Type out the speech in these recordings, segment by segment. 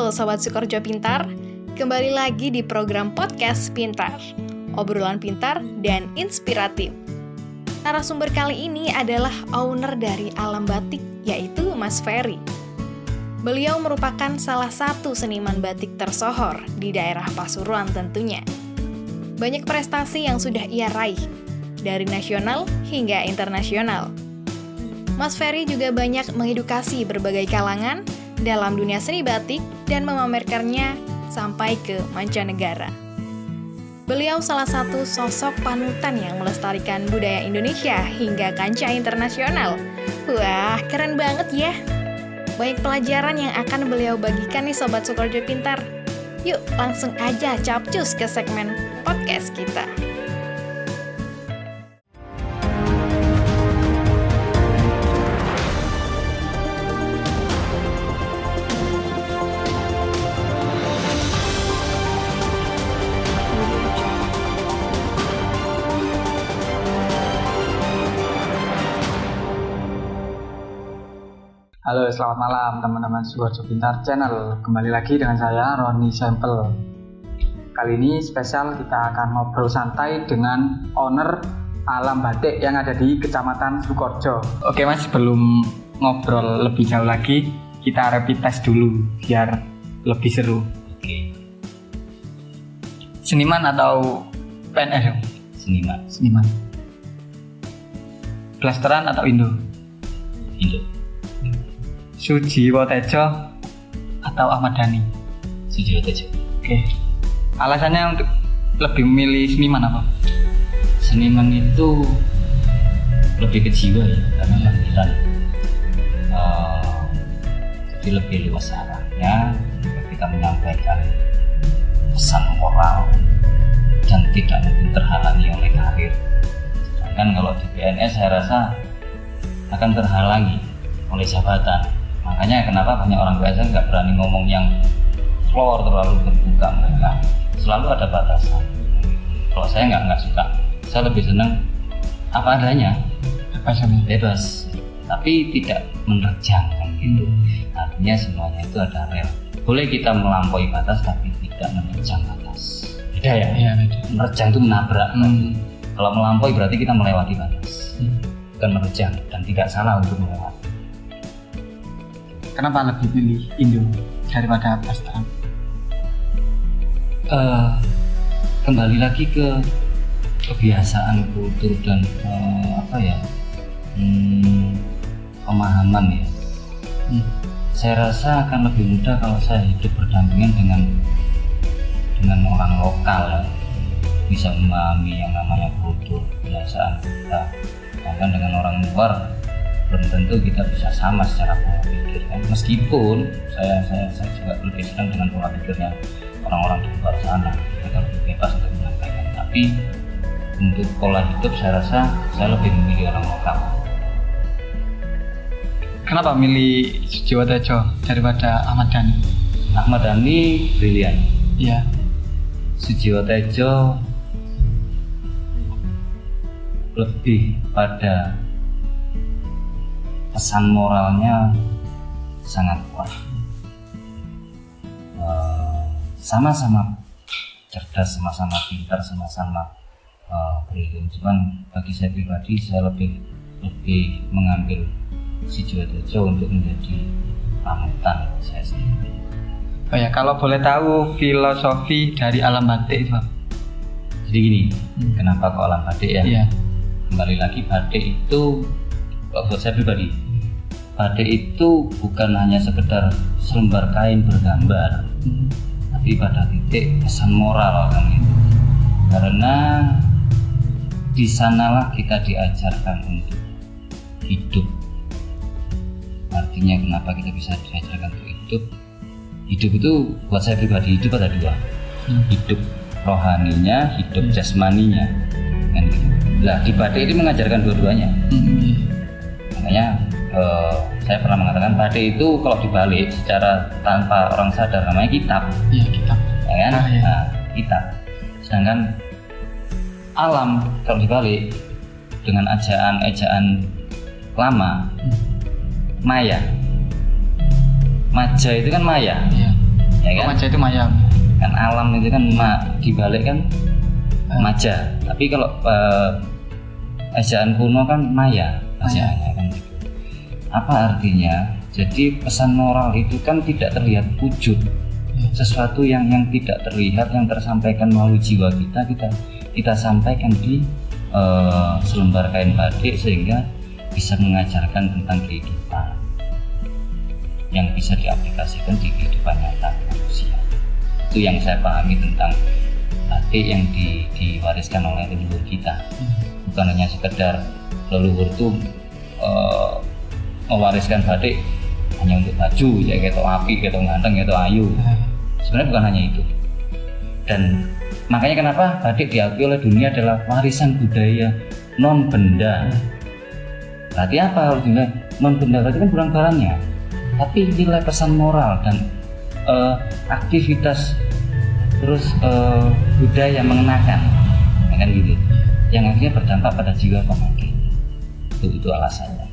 Halo Sobat Sukoharjo Pintar, kembali lagi di program podcast Pintar, obrolan pintar dan inspiratif. Narasumber kali ini adalah owner dari Alam Batik, yaitu Mas Ferry. Beliau merupakan salah satu seniman batik tersohor di daerah Pasuruan tentunya. Banyak prestasi yang sudah ia raih, dari nasional hingga internasional. Mas Ferry juga banyak mengedukasi berbagai kalangan dalam dunia seni batik dan memamerkannya sampai ke mancanegara. Beliau salah satu sosok panutan yang melestarikan budaya Indonesia hingga kancah internasional. Wah, keren banget ya! Banyak pelajaran yang akan beliau bagikan nih Sobat Sukoharjo Pintar. Yuk, langsung aja capcus ke segmen podcast kita. Halo, selamat malam teman-teman Sukoharjo Pintar Channel. Kembali lagi dengan saya, Roni Sampel. Kali ini spesial kita akan ngobrol santai dengan owner Alam Batik yang ada di Kecamatan Sukoharjo. Oke Mas, sebelum ngobrol lebih jauh lagi, kita rapid test dulu biar lebih seru. Oke. Seniman atau PNS? Seniman. Blasteran atau Indo? Indo. Sujiwo Tejo atau Ahmad Dhani? Sujiwo Tejo. Oke. Alasannya untuk lebih memilih seniman apa? Seniman itu lebih ke jiwa ya, karena panggilan. Jadi lebih luas arahnya ketika menyampaikan pesan moral dan tidak mungkin terhalangi oleh karir. Sedangkan kalau di PNS saya rasa akan terhalangi oleh jabatan. Makanya kenapa banyak orang biasa nggak berani ngomong yang floor terlalu terbuka mereka. Selalu ada batasan. Kalau saya nggak suka. Saya lebih senang apa adanya, bebas, tapi tidak menerjang kan gitu. Artinya semuanya itu ada rel. Boleh kita melampaui batas tapi tidak menerjang batas. Beda ya? Iya, beda. Menerjang itu menabrak. Kalau melampaui berarti kita melewati batas. Bukan menerjang dan tidak salah untuk melewati. Kenapa lebih pilih Indo daripada Blasteran? Kembali lagi ke kebiasaan kultur dan pemahaman ya. Saya rasa akan lebih mudah kalau saya hidup berdampingan dengan orang lokal ya. Bisa memahami yang namanya kultur, kebiasaan kita. Bahkan dengan orang luar belum tentu kita bisa sama secara pola pikir kan. Meskipun saya juga lebih senang dengan pola pikirnya orang-orang di luar sana, mereka lebih bebas untuk menyampaikan. Tapi untuk pola hidup saya rasa saya lebih memilih orang lokal. Kenapa milih Sujiwo Tejo daripada Ahmad Dhani? Ahmad Dhani brilian. Iya. Sujiwo Tejo lebih pada pesan moralnya sangat kuat. Sama-sama cerdas, sama-sama pintar, sama-sama brilian. Cuman bagi saya pribadi, saya lebih mengambil Sujiwo Tejo untuk menjadi panutan saya sendiri. Oh ya, kalau boleh tahu filosofi dari Alam Batik itu apa? Jadi gini, kenapa kok Alam Batik ya? Iya. Kembali lagi, batik itu buat saya pribadi, batik itu bukan hanya sekedar selembar kain bergambar, tapi pada titik pesan moral kan gitu. Karena di sanalah kita diajarkan untuk hidup. Artinya kenapa kita bisa diajarkan untuk hidup? Hidup itu buat saya pribadi, hidup ada dua. Hidup rohaninya, hidup jasmaninya kan gitu. Nah, di batik itu mengajarkan dua-duanya. Makanya saya pernah mengatakan batik itu kalau dibalik secara tanpa orang sadar namanya kitab. Iya, kitab. Ya kan? Iya. Nah, kitab. Sedangkan alam kalau dibalik dengan ejaan lama, maya. Maja itu kan maya. Iya. ya kan? Maja itu mayang. Kan alam itu kan dibalik kan maja. Tapi kalau ejaan kuno kan maya bacaannya kan gitu. Apa artinya? Jadi pesan moral itu kan tidak terlihat wujud, sesuatu yang tidak terlihat, yang tersampaikan melalui jiwa kita sampaikan di selembar kain batik sehingga bisa mengajarkan tentang kehidupan yang bisa diaplikasikan di kehidupan nyata manusia. Itu yang saya pahami tentang batik yang diwariskan oleh leluhur kita. Bukan hanya sekedar leluhur itu mewariskan batik hanya untuk baju, ya kayak api, kayak ganteng, kayak ayu. Sebenarnya bukan hanya itu. Dan makanya kenapa batik diakui oleh dunia adalah warisan budaya non benda. Berarti apa artinya non benda? Berarti kan bukan barangnya, tapi nilai pesan moral dan aktivitas terus budaya mengenakan, ya kan gitu. Yang akhirnya berdampak pada jiwa pemakai. Itu alasannya.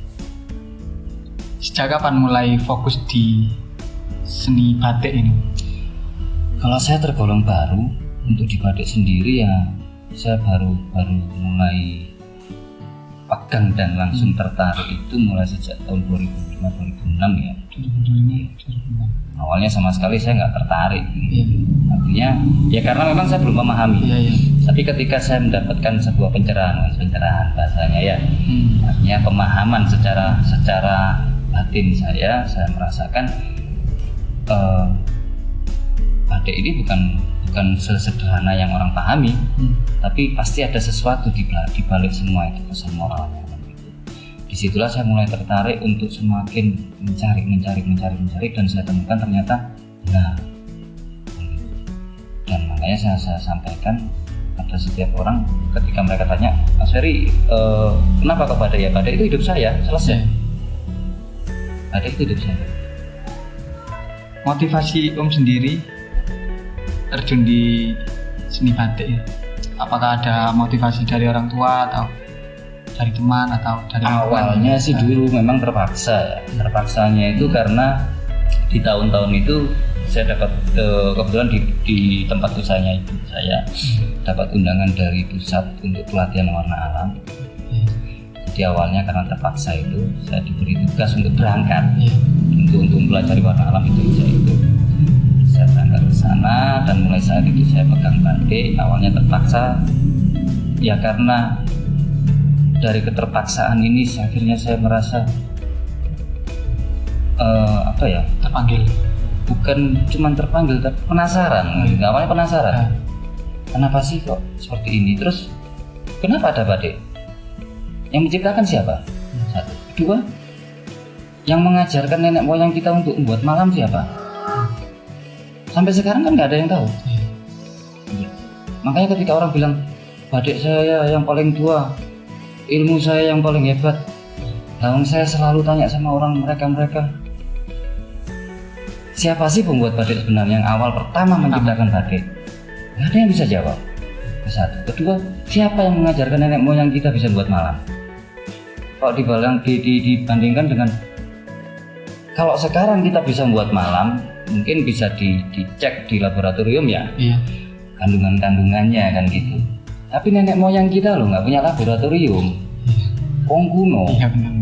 Sejak kapan mulai fokus di seni batik ini? Kalau saya tergolong baru untuk di batik sendiri ya, saya baru mulai pegang dan langsung tertarik itu mulai sejak tahun 2005-2006 ya. 2005. Awalnya sama sekali saya nggak tertarik. Artinya ya karena memang saya belum memahami. Tapi ketika saya mendapatkan sebuah pencerahan bahasanya ya, artinya pemahaman secara batin saya merasakan batik ini bukan sesederhana yang orang pahami, tapi pasti ada sesuatu di balik semua itu pesan moralnya. Disitulah saya mulai tertarik untuk semakin mencari dan saya temukan ternyata nah, dan makanya saya sampaikan pada setiap orang ketika mereka tanya, Mas Ferry kenapa ke batik? Ya batik itu hidup saya, selesai. Batik itu hidup saya. Motivasi Om sendiri terjun di seni batik ya? Apakah ada motivasi dari orang tua atau dari teman atau dari awalnya sih dulu memang terpaksa ya. Terpaksanya itu karena di tahun-tahun itu saya dapat kebetulan di tempat usahanya ibu saya dapat undangan dari pusat untuk pelatihan warna alam. Jadi awalnya karena terpaksa itu saya diberi tugas untuk berangkat untuk mempelajari warna alam itu. Saya berangkat ke sana dan mulai saat itu saya pegang batik. Awalnya terpaksa ya karena dari keterpaksaan ini akhirnya saya merasa terpanggil. Bukan cuma terpanggil tapi penasaran. Awalnya penasaran. Kenapa sih kok seperti ini? Terus kenapa ada batik? Yang menciptakan siapa? Satu. Kedua, yang mengajarkan nenek moyang kita untuk membuat malam siapa? Sampai sekarang kan nggak ada yang tahu. Makanya ketika orang bilang batik saya yang paling tua, ilmu saya yang paling hebat, namun saya selalu tanya sama orang mereka siapa sih pembuat batik sebenarnya yang awal pertama menciptakan batik? Nggak ada yang bisa jawab. Satu. Kedua, siapa yang mengajarkan nenek moyang kita bisa buat malam? Kalau dibandingkan dengan kalau sekarang kita bisa buat malam, mungkin bisa dicek di laboratorium ya, kandungannya kan gitu. Tapi nenek moyang kita loh nggak punya laboratorium. Wong kuno,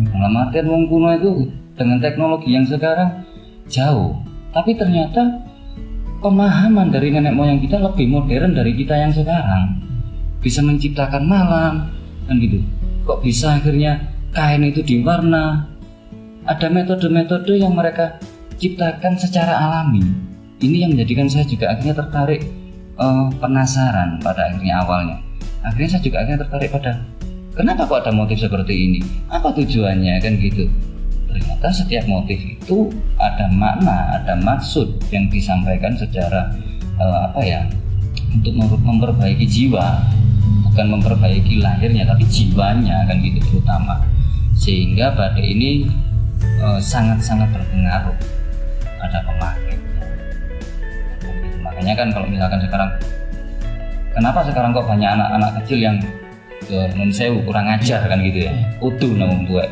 dalam artian wong kuno itu dengan teknologi yang sekarang jauh. Tapi ternyata pemahaman dari nenek moyang kita lebih modern dari kita yang sekarang. Bisa menciptakan malam, kan gitu. Kok bisa akhirnya kain itu diwarna? Ada metode-metode yang mereka ciptakan secara alami. Ini yang menjadikan saya juga akhirnya tertarik, penasaran pada akhirnya awalnya. Akhirnya saya juga akhirnya tertarik pada kenapa kok ada motif seperti ini? Apa tujuannya kan gitu? Ternyata setiap motif itu ada makna, ada maksud yang disampaikan secara untuk memperbaiki jiwa, bukan memperbaiki lahirnya tapi jiwanya kan gitu terutama. Sehingga batik ini sangat-sangat berpengaruh pada pemakai. Makanya kan kalau misalkan sekarang kenapa sekarang kok banyak anak-anak kecil yang nun sewu kurang ajar kan gitu ya, utuh namun tua.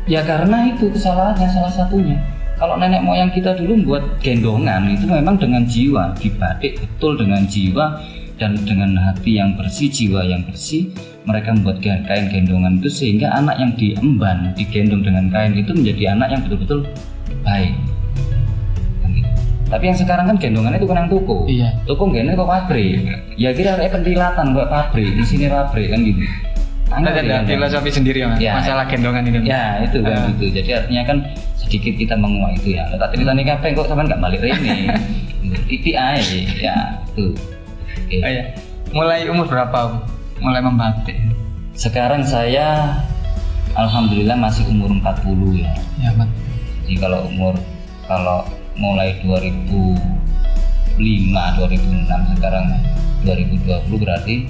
Ya karena itu kesalahannya salah satunya Kalau nenek moyang kita dulu buat gendongan itu memang dengan jiwa, dibatik betul dengan jiwa dan dengan hati yang bersih, jiwa yang bersih. Mereka membuat kain gendongan itu sehingga anak yang diemban, digendong dengan kain itu menjadi anak yang betul-betul baik. Tapi yang sekarang kan gendongannya itu kan yang tuku. Iya. Tuku gini kok pabrik. Ya kira pentilatan kok pabrik, di sini pabrik kan gitu. Ada filosofi sendiri ya, masalah gendongan ini. Ya itu kan gitu. Jadi artinya kan sedikit kita menguak itu ya. Tak cerita nih kapan kok sampean nggak balik ini. Titik aja ya tuh. Okay. Oh, ya. Mulai umur berapa mulai membatik? Sekarang saya alhamdulillah masih umur 40 ya. Ya, Mat. Jadi kalau mulai 2005, 2006 sekarang 2020 berarti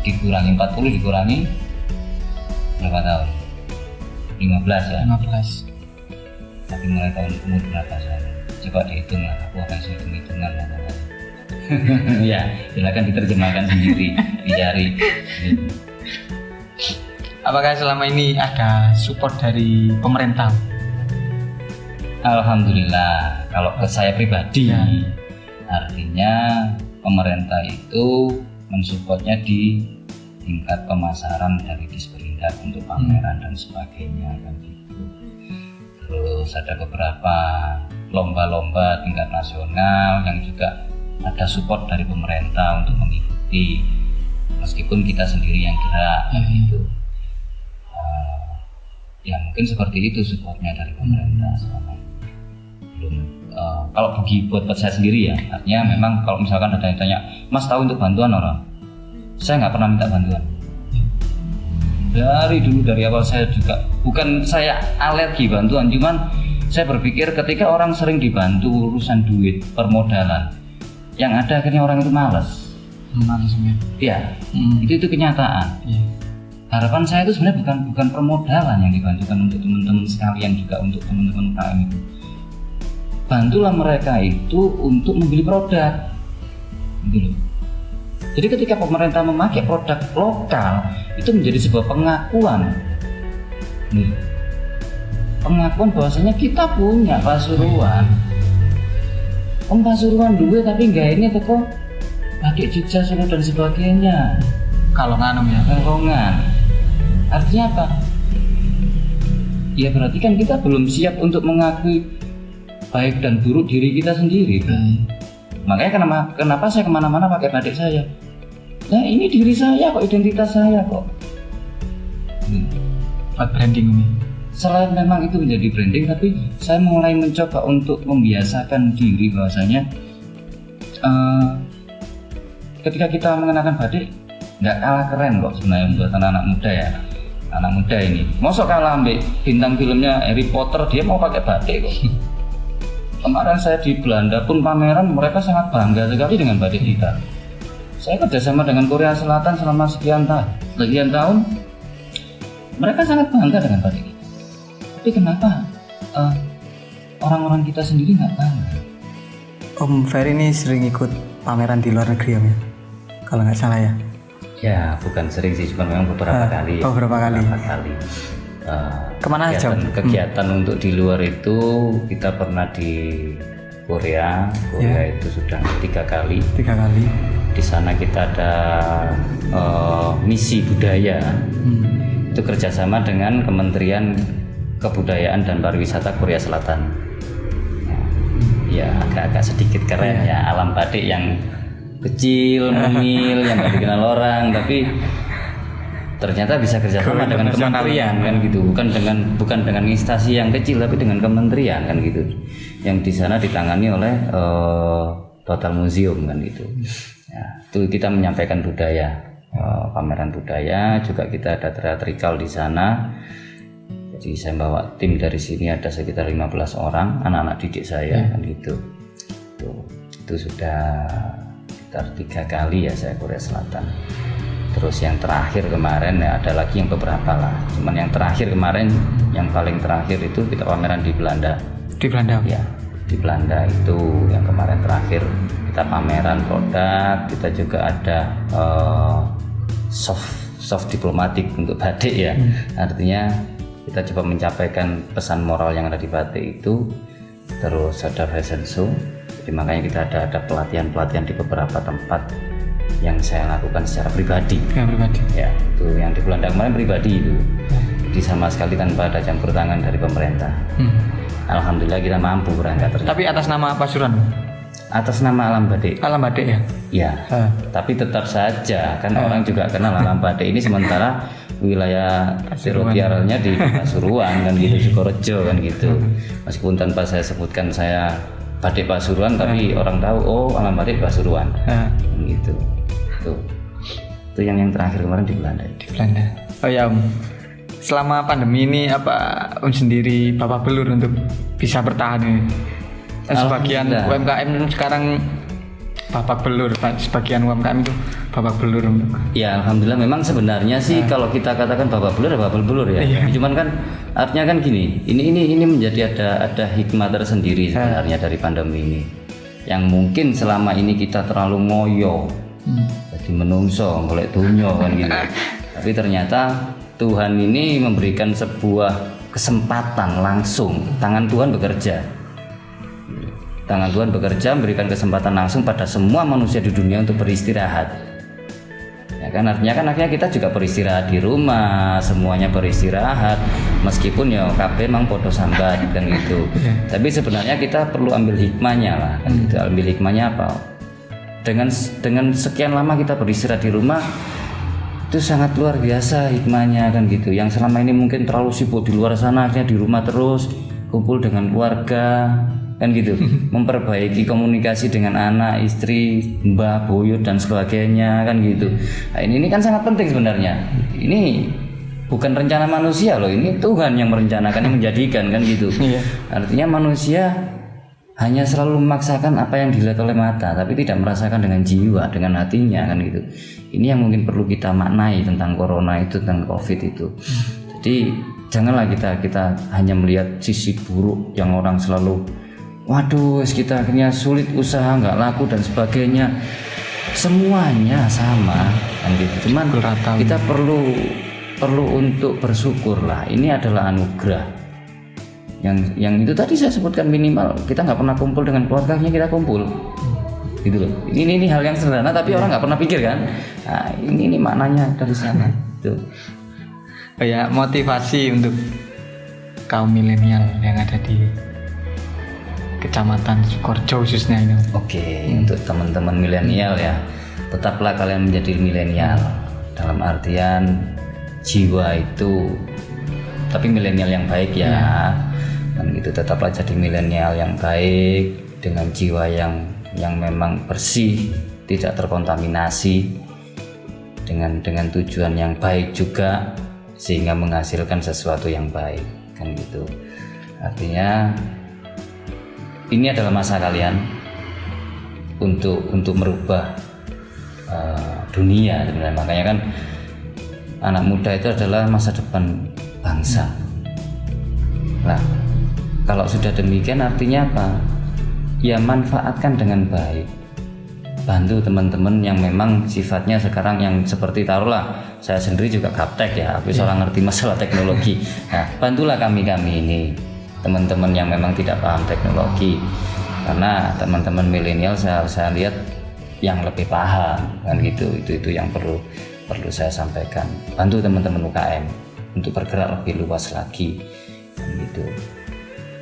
dikurangi 40 dikurangi berapa tahun? 15 ya? 15. Tapi mulai tahun umur berapa saya? Coba dihitung lah, aku akan hitung-hitungan lah. Ya, silakan diterjemahkan sendiri, dicari. Apakah selama ini ada support dari pemerintah? Alhamdulillah, kalau ke saya pribadi ya. Artinya pemerintah itu mensupportnya di tingkat pemasaran dari Disperindak untuk pameran dan sebagainya kan gitu. Terus ada beberapa lomba-lomba tingkat nasional yang juga ada support dari pemerintah untuk mengikuti, meskipun kita sendiri yang gerak kan gitu. Ya mungkin seperti itu supportnya dari pemerintah selama ini. Belum kalau buat saya sendiri ya, artinya memang kalau misalkan ada yang tanya, Mas tahu untuk bantuan orang? Saya nggak pernah minta bantuan. Dari awal saya juga, bukan saya alergi bantuan, cuman saya berpikir ketika orang sering dibantu urusan duit, permodalan, yang ada akhirnya orang itu malas. Ya, itu kenyataan. Ya. Harapan saya itu sebenarnya bukan permodalan yang dibantukan untuk teman-teman sekalian, juga untuk teman-teman UKM itu. Bantulah mereka itu untuk membeli produk, gitu. Jadi ketika pemerintah memakai produk lokal itu menjadi sebuah pengakuan, pengakuan bahwasanya kita punya Pasuruan. Pasuruan dulu tapi enggak ini toko batik Jogja, Solo dan sebagainya. Kalongan ya. Kalongan. Artinya apa? Ya berarti kan kita belum siap untuk mengakui baik dan buruk diri kita sendiri. Makanya kenapa saya kemana-mana pakai batik saya? Nah ini diri saya kok, identitas saya kok. Buat branding ini. Selain memang itu menjadi branding, tapi saya mulai mencoba untuk membiasakan diri bahwasanya ketika kita mengenakan batik nggak kalah keren kok sebenarnya buat anak-anak muda ya. Anak muda ini, mosok kalah ambil bintang filmnya Harry Potter, dia mau pakai batik kok. Kemarin saya di Belanda pun pameran, mereka sangat bangga sekali dengan batik kita. Saya kerjasama dengan Korea Selatan selama sekian tahun, mereka sangat bangga dengan batik kita. Tapi kenapa orang-orang kita sendiri nggak bangga? Om Ferry ini sering ikut pameran di luar negeri ya, kalau nggak salah ya? Ya bukan sering sih, cuma memang beberapa kali. Oh beberapa kali. Kemana aja? Kegiatan untuk di luar itu kita pernah di Korea itu sudah 3 kali. Di sana kita ada misi budaya. Itu kerjasama dengan Kementerian Kebudayaan dan Pariwisata Korea Selatan. Ya agak-agak sedikit keren ya, alam batik yang kecil, mungil, yang nggak dikenal orang, tapi ternyata bisa kerjasama dengan kementerian kan gitu, bukan dengan instansi yang kecil, tapi dengan kementerian kan gitu, yang di sana ditangani oleh Total Museum kan gitu. Ya, itu kita menyampaikan budaya, pameran budaya, juga kita ada teatrikal di sana. Jadi saya bawa tim dari sini ada sekitar 15 orang, anak-anak didik saya kan gitu. Itu sudah sekitar 3 kali ya saya Korea Selatan. Terus yang terakhir kemarin ya ada lagi yang beberapa lah. Cuman yang terakhir kemarin, yang paling terakhir itu kita pameran di Belanda. Di Belanda? Ya, di Belanda itu yang kemarin terakhir kita pameran produk. Kita juga ada soft diplomatik untuk batik ya. Artinya kita coba mencapaikan pesan moral yang ada di batik itu terus ada fashion show. Jadi makanya kita ada pelatihan di beberapa tempat yang saya lakukan secara pribadi. Ya, itu yang di Belanda kemarin pribadi itu. Jadi sama sekali tanpa ada campur tangan dari pemerintah. Alhamdulillah kita mampu berangkat. Tapi atas nama Pasuruan? Atas nama Alam Batik. Alam Batik ya? Ya, tapi tetap saja kan orang juga kenal Alam Batik ini, sementara wilayah teritorialnya di Pasuruan kan gitu, Sukorejo kan gitu. Meskipun tanpa saya sebutkan saya Batik Pasuruan, tapi orang tahu oh Alam Batik Pasuruan. Gitu. Itu yang terakhir kemarin di Belanda. Di Belanda. Oh ya Om, selama pandemi ini apa Om sendiri babak belur untuk bisa bertahan ini? Sebagian UMKM sekarang babak belur, sebagian UMKM itu babak belur. Ya alhamdulillah, memang sebenarnya sih kalau kita katakan babak belur ya. Iya. Cuman kan artinya kan gini, ini menjadi ada hikmah tersendiri sebenarnya dari pandemi ini. Yang mungkin selama ini kita terlalu ngoyo, jadi menungso, golek dunyo kan gitu. Tapi ternyata Tuhan ini memberikan sebuah kesempatan langsung, tangan Tuhan bekerja. Tangan Tuhan bekerja memberikan kesempatan langsung pada semua manusia di dunia untuk beristirahat. Ya kan, artinya kan akhirnya kita juga beristirahat di rumah, semuanya beristirahat. Meskipun ya KB memang podo sambat kan gitu. Tapi sebenarnya kita perlu ambil hikmahnya lah. Kan gitu. Ambil hikmahnya apa? Dengan sekian lama kita beristirahat di rumah, itu sangat luar biasa hikmahnya kan gitu. Yang selama ini mungkin terlalu sibuk di luar sana, akhirnya di rumah terus kumpul dengan keluarga kan gitu, memperbaiki komunikasi dengan anak, istri, mbah, buyut dan sebagainya kan gitu. Nah, ini kan sangat penting sebenarnya. Ini bukan rencana manusia loh, ini Tuhan yang merencanakan, yang menjadikan kan gitu. Artinya manusia hanya selalu memaksakan apa yang dilihat oleh mata, tapi tidak merasakan dengan jiwa, dengan hatinya kan gitu. Ini yang mungkin perlu kita maknai tentang corona itu, tentang COVID itu. Jadi janganlah kita hanya melihat sisi buruk yang orang selalu, waduh kita akhirnya sulit usaha, nggak laku dan sebagainya. Semuanya sama kan gitu. Cuman kita perlu untuk bersyukur lah. Ini adalah anugerah. Yang itu tadi saya sebutkan, minimal kita nggak pernah kumpul dengan keluarganya, kita kumpul gitu loh. Ini hal yang sederhana tapi orang nggak pernah pikir kan. Nah, ini maknanya dari sana tuh. Kayak motivasi untuk kaum milenial yang ada di Kecamatan Sukorejo khususnya ini. Oke, untuk teman-teman milenial ya, tetaplah kalian menjadi milenial dalam artian jiwa itu, tapi milenial yang baik ya. Dan itu tetaplah jadi milenial yang baik dengan jiwa yang memang bersih, tidak terkontaminasi, dengan tujuan yang baik juga, sehingga menghasilkan sesuatu yang baik kan gitu. Artinya ini adalah masa kalian untuk merubah dunia sebenarnya. Makanya kan anak muda itu adalah masa depan bangsa. Nah, kalau sudah demikian artinya apa? Ya manfaatkan dengan baik. Bantu teman-teman yang memang sifatnya sekarang yang seperti taruhlah saya sendiri juga gaptek ya, tapi seorang ngerti masalah teknologi. Nah, bantulah kami ini, teman-teman yang memang tidak paham teknologi, karena teman-teman milenial saya lihat yang lebih paham kan gitu. Itu yang perlu saya sampaikan. Bantu teman-teman UKM untuk bergerak lebih luas lagi kan gitu.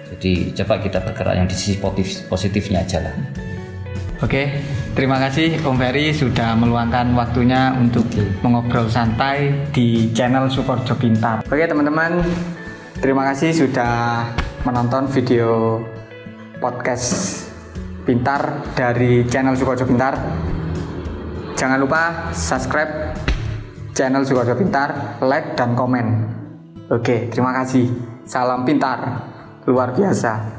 Jadi coba kita bergerak yang di sisi positifnya aja lah. Oke, terima kasih Om Ferry sudah meluangkan waktunya untuk mengobrol santai di channel Sukorejo Pintar. Oke teman-teman, terima kasih sudah menonton video podcast Pintar dari channel Sukorejo Pintar. Jangan lupa subscribe channel Sukorejo Pintar, like dan komen. Oke, terima kasih. Salam pintar luar biasa.